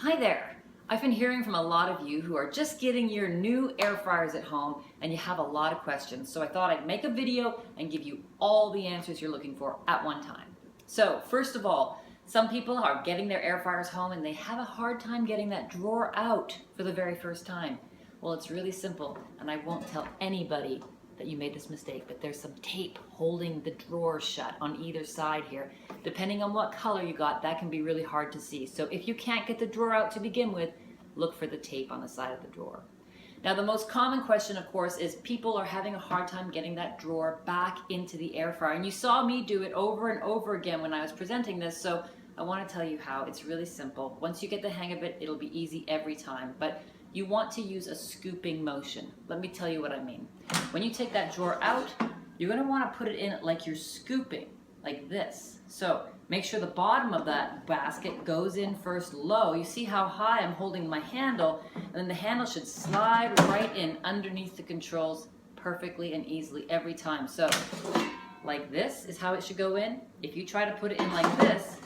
Hi there! I've been hearing from a lot of you who are just getting your new air fryers at home and you have a lot of questions. So I thought I'd make a video and give you all the answers you're looking for at one time. So first of all, some people are getting their air fryers home and they have a hard time getting that drawer out for the very first time. Well, it's really simple, and I won't tell anybody that you made this mistake, but there's some tape holding the drawer shut on either side here. Depending on what color you got, that can be really hard to see. So if you can't get the drawer out to begin with, look for the tape on the side of the drawer. Now, the most common question, of course, is people are having a hard time getting that drawer back into the air fryer. And you saw me do it over and over again when I was presenting this, so I want to tell you how. It's really simple. Once you get the hang of it, it'll be easy every time. But you want to use a scooping motion. Let me tell you what I mean. When you take that drawer out, you're going to want to put it in like you're scooping, like this. So make sure the bottom of that basket goes in first low. You see how high I'm holding my handle, and then the handle should slide right in underneath the controls perfectly and easily every time. So like this is how it should go in. If you try to put it in like this,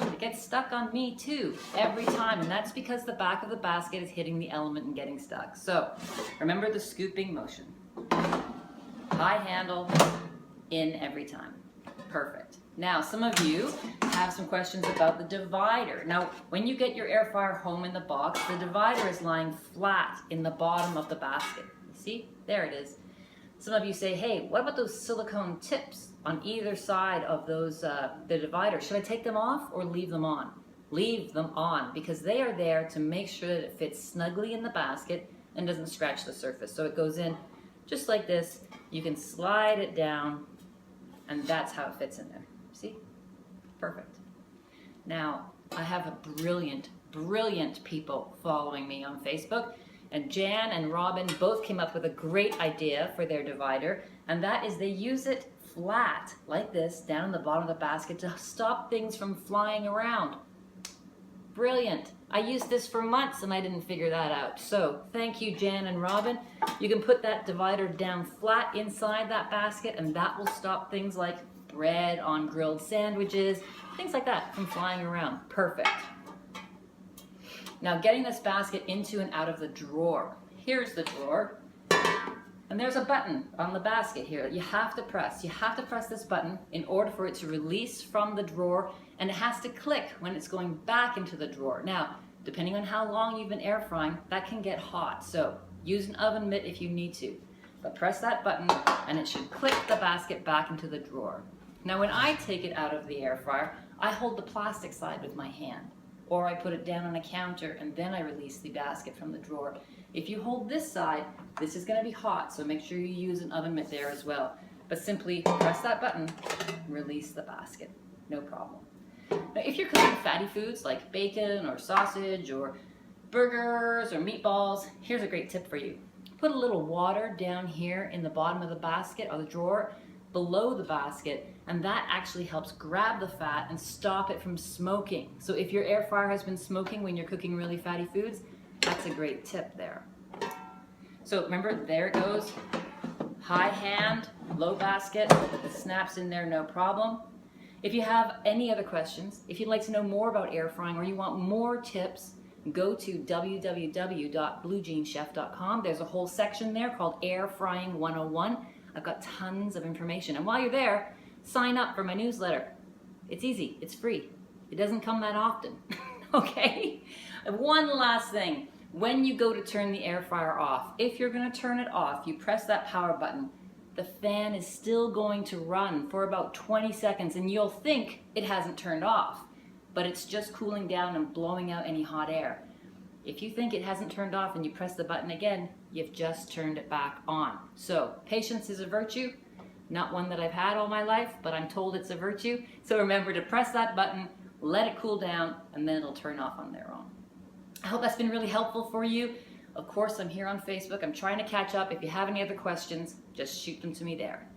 it gets stuck on me too every time, and that's because the back of the basket is hitting the element and getting stuck. So remember the scooping motion. High handle, in every time. Perfect. Now, some of you have some questions about the divider. Now, when you get your air fryer home in the box, the divider is lying flat in the bottom of the basket. You see? There it is. Some of you say, hey, what about those silicone tips on either side of those the divider? Should I take them off or leave them on? Leave them on, because they are there to make sure that it fits snugly in the basket and doesn't scratch the surface. So it goes in just like this. You can slide it down, and that's how it fits in there. See? Perfect. Now, I have brilliant people following me on Facebook. And Jan and Robin both came up with a great idea for their divider, and that is they use it flat, like this, down in the bottom of the basket to stop things from flying around. Brilliant. I used this for months and I didn't figure that out. So thank you, Jan and Robin. You can put that divider down flat inside that basket, and that will stop things like bread on grilled sandwiches, things like that from flying around. Perfect. Now, getting this basket into and out of the drawer. Here's the drawer, and there's a button on the basket here that you have to press. You have to press this button in order for it to release from the drawer, and it has to click when it's going back into the drawer. Now, depending on how long you've been air frying, that can get hot, so use an oven mitt if you need to. But press that button, and it should click the basket back into the drawer. Now, when I take it out of the air fryer, I hold the plastic side with my hand, or I put it down on a counter and then I release the basket from the drawer. If you hold this side, this is going to be hot, so make sure you use an oven mitt there as well. But simply press that button, release the basket, no problem. Now, if you're cooking fatty foods like bacon or sausage or burgers or meatballs, here's a great tip for you. Put a little water down here in the bottom of the basket or the drawer below the basket, and that actually helps grab the fat and stop it from smoking. So if your air fryer has been smoking when you're cooking really fatty foods, that's a great tip there. So remember, there it goes. High hand, low basket, it snaps in there, no problem. If you have any other questions, if you'd like to know more about air frying or you want more tips, go to www.bluejeanschef.com. There's a whole section there called Air Frying 101. I've got tons of information. And while you're there, sign up for my newsletter. It's easy. It's free. It doesn't come that often. Okay? And one last thing. When you go to turn the air fryer off, if you're going to turn it off, you press that power button. The fan is still going to run for about 20 seconds, and you'll think it hasn't turned off, but it's just cooling down and blowing out any hot air. If you think it hasn't turned off and you press the button again, you've just turned it back on. So patience is a virtue, not one that I've had all my life, but I'm told it's a virtue. So remember to press that button, let it cool down, and then it'll turn off on their own. I hope that's been really helpful for you. Of course, I'm here on Facebook. I'm trying to catch up. If you have any other questions, just shoot them to me there.